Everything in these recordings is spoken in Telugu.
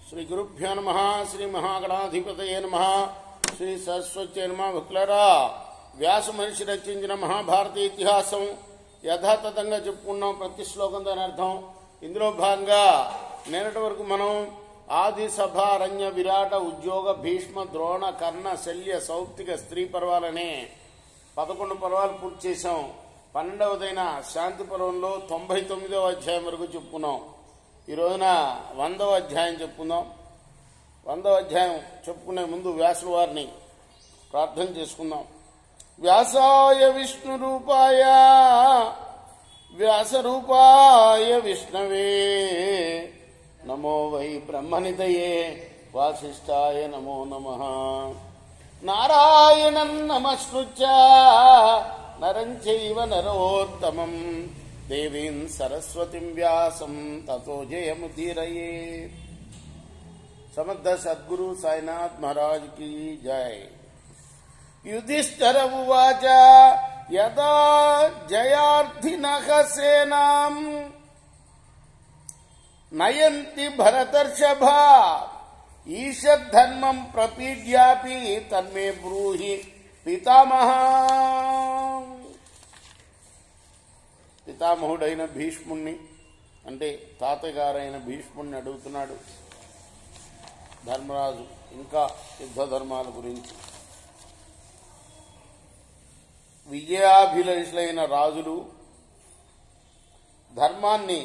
శ్రీ గురుభ్యో నమః. శ్రీ మహాగణాధిపతయే నమః. శ్రీ సరస్వతి నమః. భక్తులారా, వ్యాస మహర్షి రచించిన మహాభారత ఇతిహాసం యథాతథంగా చెప్పుకున్నాం. ప్రతి శ్లోకం దాని అర్థం. ఇందులో భాగంగా నిన్నటి వరకు మనం ఆది సభ, అరణ్య, విరాట, ఉద్యోగ, భీష్మ, ద్రోణ, కర్ణ, శల్య, సౌప్తిక, స్త్రీ పర్వాలనే 11 పర్వాలు పూర్తి చేశాం. 12వదైన శాంతి పర్వంలో 99వ అధ్యాయం వరకు చెప్పుకున్నాం. ఈ రోజున 100వ అధ్యాయం చెప్పుకుందాం. 100వ అధ్యాయం చెప్పుకునే ముందు వ్యాసుల వారిని ప్రార్థన చేసుకుందాం. వ్యాసాయ విష్ణు రూపాయ వ్యాస రూపాయ విష్ణవే నమో వై బ్రహ్మనిధయే వాసిష్ఠాయ నమో నమః. నారాయణం నమస్కృత్య నరం చైవ నరోత్తమం దేవీం సరస్వతిం వ్యాసం తతో జయముదీరయే. సమర్థ సద్గురు సాయినాథ్ మహారాజ్ की जय. యుధిష్ఠిర ఉవాచ యదా జయార్థినః సేనాం నయంతి భరతర్షభ ఈషద్ధర్మం ప్రపీడ్యాపి తన్మే బ్రూహి పితామహ. పితామహుడైన భీష్ముణ్ణి, అంటే తాతగారైన భీష్ముణ్ణి అడుగుతున్నాడు ధర్మరాజు ఇంకా యుద్ధ ధర్మాల గురించి. విజయాభిలాషులైన రాజులు ధర్మాన్ని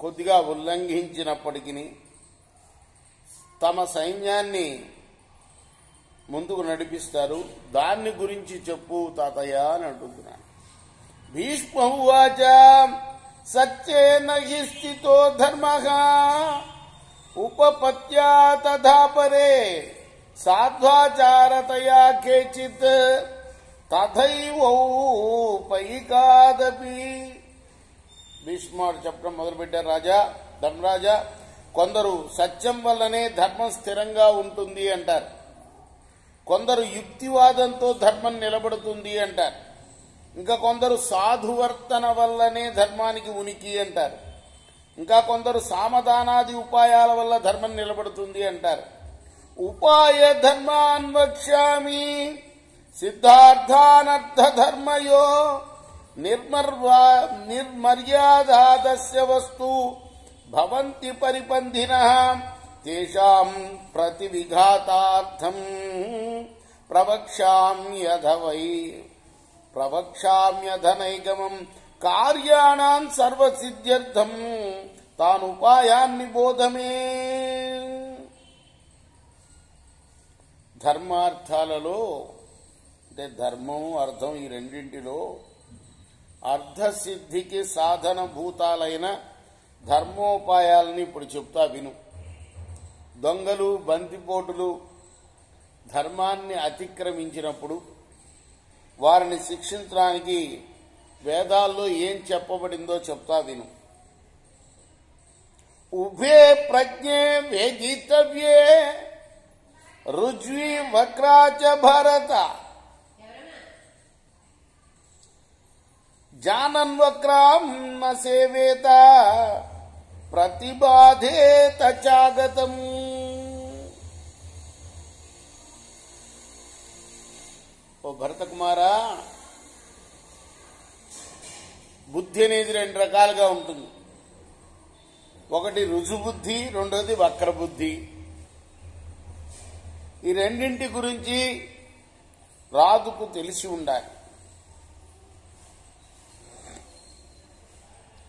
కొద్దిగా ఉల్లంఘించినప్పటికీ తమ సైన్యాన్ని ముందుకు నడిపిస్తారు. దాన్ని గురించి చెప్పు తాతయ్య అని అంటున్నాను. భీష్మ ఉవాచ సత్యేన హి స్థితో ధర్మః ఉపపత్యా తథా పరే సాధ్వాచారతయా కేచిత్ తథైవౌపైకాదపి. భీష్ముడు చెప్పడం మొదలుపెట్టారు. రాజా, ధర్మరాజా, కొందరు సత్యం వల్లనే ధర్మం స్థిరంగా ఉంటుంది అంటారు. కొందరు యుక్తివాదంతో ధర్మం నిలబడుతుంది అంటారు. ఇంకా కొందరు సాధువర్తన వల్లనే ధర్మానికి ఉనికి అంటారు. ఇంకా కొందరు సామధానాది ఉపాయాల వల్ల ధర్మం నిలబడుతుంది అంటారు. ఉపాయ ధర్మాన్ వక్ష్యామి సిద్ధార్థానర్థ ధర్మయో నిర్మర్యాదాదస్య వస్తు భవంతి పరిపంధినః తేషాం ప్రతివిఘాతార్థం ప్రవక్ష్యామ్యధనైగమం కార్యాణాం సర్వసిద్ధ్యర్థం తానుపాయాన్ని బోధమే. ధర్మార్థాలలో, అంటే ధర్మం అర్థం, ఈ రెండింటిలో అర్ధసిద్ధికి సాధనభూతాలైన ధర్మోపాయాలని ఇప్పుడు చెప్తా విను. దొంగలు, బందిపోటులు ధర్మాన్ని అతిక్రమించినప్పుడు వారిని శిక్షించడానికి వేదాల్లో ఏం చెప్పబడిందో చెప్తా విను. ఉభే ప్రజ్ఞే వేదితవ్యే రుజ్వి వక్రాచ భరత జానన్ వక్రాం న సేవేత ప్రతిబాధేత చాగతం. ఓ భరత కుమారా, బుద్ధి అనేది 2 రకాలుగా ఉంటుంది. ఒకటి రుజుబుద్ధి, రెండోది వక్రబుద్ధి. ఈ రెండింటి గురించి రాజుకు తెలిసి ఉండాలి.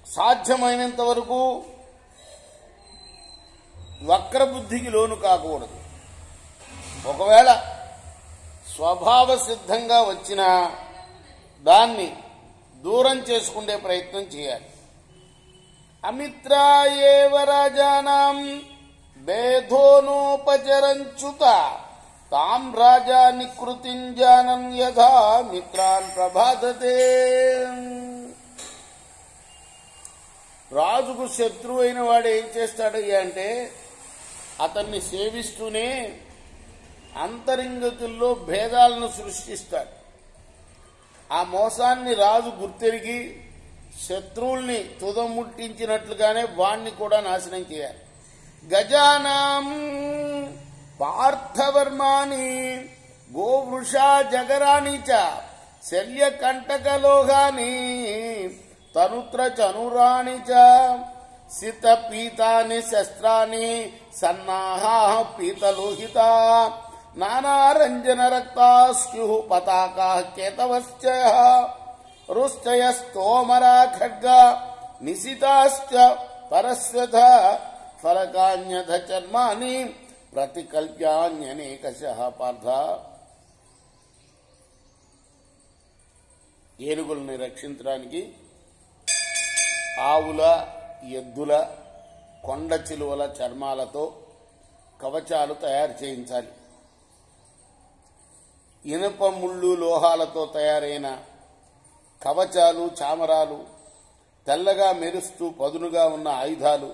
సాధ్యమైనంత వరకు వక్రబుద్ధికి లోను కాకూడదు. ఒకవేళ స్వభావ సిద్ధంగా వచ్చినా దాన్ని దూరం చేసుకునే ప్రయత్నం చేయాలి. అమిత్రాయేవ రాజానాం భేదోనోపచరంచుత తాం రాజా నికృతిం జానం యథా మిత్రాన్ ప్రభాతతే. రాజుకు శత్రువు అయిన వాడు ఏం చేస్తాడయ్యా అంటే అతన్ని సేవిస్తూనే అంతరింగతుల్లో భేదాలను సృష్టిస్తాడు. ఆ మోసాన్ని రాజు గుర్తెరిగి శత్రువుల్ని తుదముట్టించినట్లుగానే వాణ్ణి కూడా నాశనం చేయాలి. గజానాం పార్థవర్మాని గోవృషా జగరాణి చ శల్యకంటకలోహాని తనుత్ర చనురాణి చ సిత పీతాని శస్త్రాని సన్నాహా పీతలోహిత నానారంజన రక్తాస్యు పతాకా కేతవశ్చయ రుష్టయ స్తోమరా ఖడ్గ నిశితాశ్చ పరస్వధ ఫలకాన్యధ చర్మాని ప్రతికల్ప్యాన్యనేకశః పార్థ. ఏనుగుల్ని రక్షించడానికి ఆవుల ఎద్దుల కొండ చిలువల చర్మాలతో కవచాలు తయారు చేయించాలి. ఇనుప ముళ్ళు లోహాలతో తయారైన కవచాలు చామరాలు, తెల్లగా మెరుస్తూ పదునుగా ఉన్న ఆయుధాలు,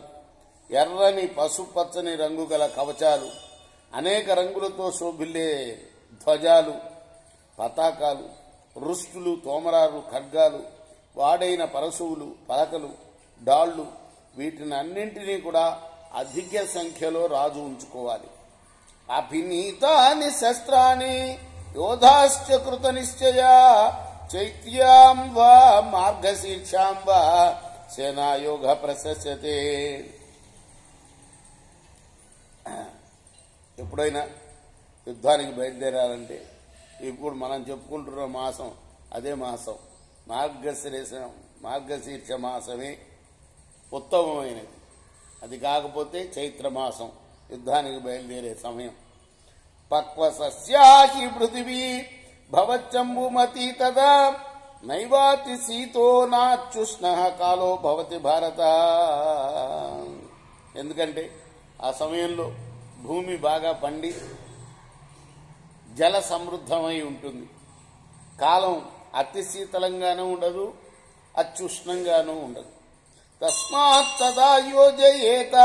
ఎర్రని పసుపచ్చని రంగు గల కవచాలు, అనేక రంగులతో శోభిల్లే ధ్వజాలు, పతాకాలు, రుష్టులు, తోమరాలు, ఖడ్గాలు, వాడైన పరశువులు, పలకలు, డాళ్లు, వీటిని అన్నింటినీ కూడా అధిక సంఖ్యలో రాజు ఉంచుకోవాలి. అభినీతాని శస్త్రాన్ని యోధాశ్చ కృత నిశ్చయ చైత్యాం వా మార్గశీర్షాం వా సేనాయోగ ప్రశస్యతే. ఎప్పుడైనా యుద్ధానికి బయలుదేరాలంటే ఇప్పుడు మనం చెప్పుకుంటున్న మాసం అదే మాసం, మార్గశీర్ష మాసమే ఉత్తమమైనది. అది కాకపోతే చైత్రమాసం యుద్ధానికి బయలుదేరే సమయం. పక్వ సస్యాహి పృథివీ భవచ్చంబుమతి తదా నైవాతి శీతో నాచ్యుష్ణ కాలో భవతి భారత. ఎందుకంటే ఆ సమయంలో భూమి బాగా పండి జల సమృద్ధమై ఉంటుంది. కాలం అతి శీతలంగానూ ఉండదు, అత్యుష్ణంగానూ ఉండదు. తస్మాత్ తదా యోజయేత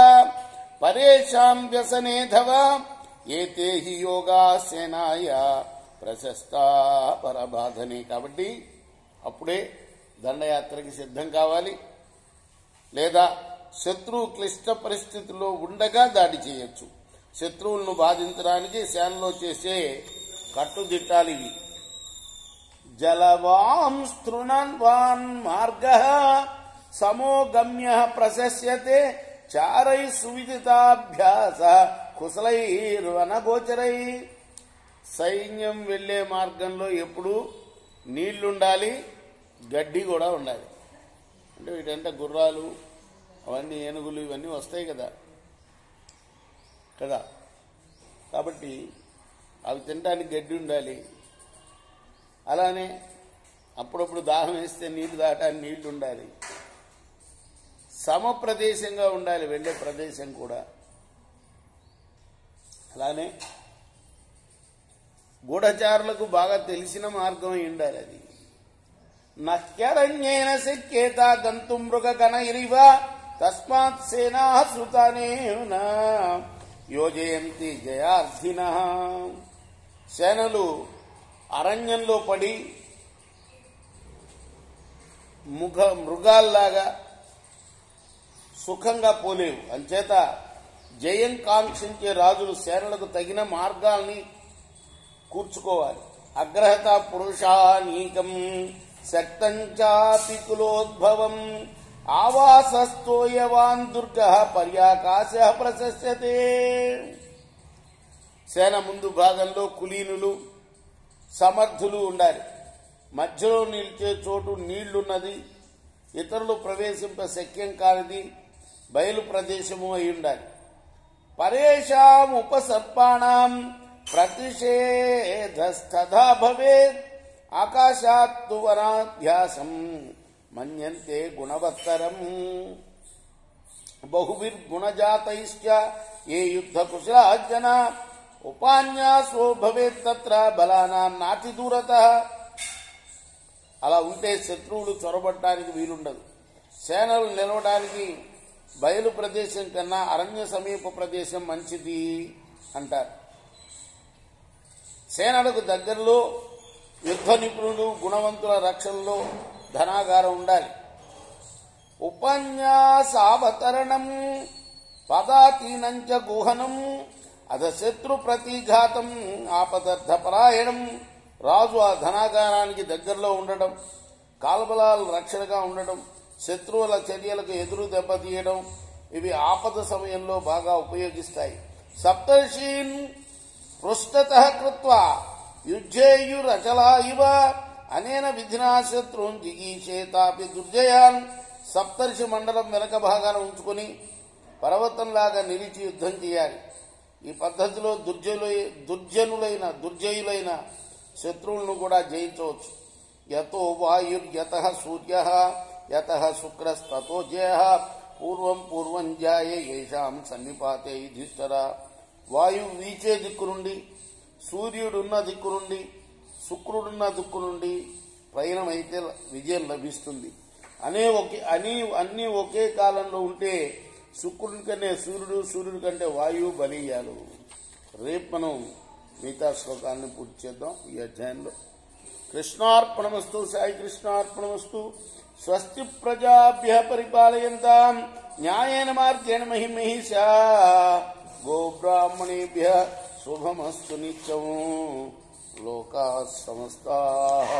పరేషాం వ్యసనేధవ ఏతే హి యోగా సేనాయ ప్రశస్తా పరబాధని. కాబట్టి అప్పుడే దండయాత్రకి సిద్ధం కావాలి. లేదా శత్రువు క్లిష్ట పరిస్థితుల్లో ఉండగా దాడి చేయొచ్చు. శత్రువులను బాధించడానికి సేనలో చేసే కట్టుదిట్టాలు ఇవి. జలవాం స్తృణన్వాన్ మార్గ సమోగమ్య ప్రశస్యతే చారై సువిదితాభ్యాస కుశలైర్వనగోచరై. సైన్యం వెళ్లే మార్గంలో ఎప్పుడు నీళ్లుండాలి, గడ్డి కూడా ఉండాలి. అంటే వీటంటే గుర్రాలు అవన్నీ ఏనుగులు ఇవన్నీ వస్తాయి కదా. కాబట్టి అవి తినడానికి గడ్డి ఉండాలి. అలానే అప్పుడప్పుడు దాహం వేస్తే నీళ్లు దాటానికి నీళ్లు ఉండాలి. సమ ప్రదేశంగా ఉండాలి వెళ్లే ప్రదేశం కూడా. అలానే గూఢచారులకు బాగా తెలిసిన మార్గం ఉండాలి. అది నహ్యరణ్యేన శక్యేత గంతుం మృగగణైరివ తస్మాత్ సేనా శ్రుతానేన యోజయంతి జయార్థిన. సేనలు అరణ్యంలో పడి మృగాల్లాగా సుఖంగా పోలేవు. అంచేత జయం కాంక్షించే రాజులు సేనలకు తగిన మార్గాల్ని కూర్చుకోవాలి. అగ్రహత పురుషానీకం శక్తంచాపి కులోద్భవం ఆవాసస్తోయవాన్ దుర్గ పర్యాకాశ ప్రశస్యతే. సేన ముందు భాగంలో కులీనులు సమర్థులు ఉండాలి. మధ్యలో నిలిచే చోటు నీళ్లున్నది, ఇతరులు ప్రవేశింప శక్యం కానిది బయలు ప్రదేశము అయి ఉండాలి. పరేషాం ఉపసర్పాణం ప్రతిషేధస్తథా భవేత్ ఆకాశాత్తు వనాభ్యాసం మన్యంతే గుణవత్తరం. బహుభిర్గుణజాతైశ్చ ఏ యుద్ధ కుశలార్జన ఉపాన్యాసో భవేత్ తత్ర బలానాం నాతి దూరత. అలా ఉంటే శత్రువులు చొరబడటానికి వీలుండదు. సేనలు నిలవడానికి బయలు ప్రదేశం కన్నా అరణ్య సమీప ప్రదేశం మంచిది అంటారు. సేనలకు దగ్గరలో యుద్ధ నిపుణులు గుణవంతుల రక్షణలో ధనాగారం ఉండాలి. ఉపన్యాసావతరణం పదాతీనంచ గుహనం అధ శత్రు ప్రతిఘాతం ఆపదర్థపరాయణం. రాజు ఆ ధనాగారానికి దగ్గరలో ఉండడం, కాల్బలాలు రక్షణగా ఉండడం, శత్రువుల చర్యలకు ఎదురు దెబ్బతీయడం, ఇవి ఆపద సమయంలో బాగా ఉపయోగిస్తాయి. సప్తర్షీన్ పృష్ఠతః కృత్వా యుజ్జేయురచలా ఇవ అనేన విధినా శత్రున్ జిగీషేతాపి దుర్జయాన్. సప్తర్షి మండలం వెనక భాగాన ఉంచుకొని పర్వతంలాగా నిలిచి యుద్ధం చేయాలి. ఈ పద్ధతిలో దుర్జయులైన శత్రువులను కూడా జయించవచ్చు. యతో వాయుర్యతః సూర్యః యతః శుక్రస్తతో జయః పూర్వం జాయ ఏషాం సన్నిపాతే యుధిష్ఠిర. వాయువు వీచే దిక్కు నుండి, సూర్యుడున్న దిక్కు నుండి, శుక్రుడున్న దిక్కు నుండి ప్రయాణమైతే విజయం లభిస్తుంది. అన్నీ ఒకే కాలంలో ఉంటే శుక్రుడి కంటే సూర్యుడు, సూర్యుడి కంటే వాయువు బలీయాలు. రేపు మనం మిగతా శ్లోకాలను పూర్తి చేద్దాం ఈ అధ్యాయంలో. కృష్ణార్పణమస్తు. సాయి కృష్ణార్పణమస్తు. స్వస్తి ప్రజాభ్య పరిపాలయంతాం న్యాయేన మార్గేణ మహిమహిషా. గోబ్రాహ్మణేభ్య శుభమస్తు నిత్యం. లోకా సమస్తాః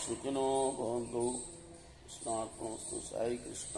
సుఖినో భవంతు. కృష్ణార్పణమస్తు. సాయి కృష్ణ.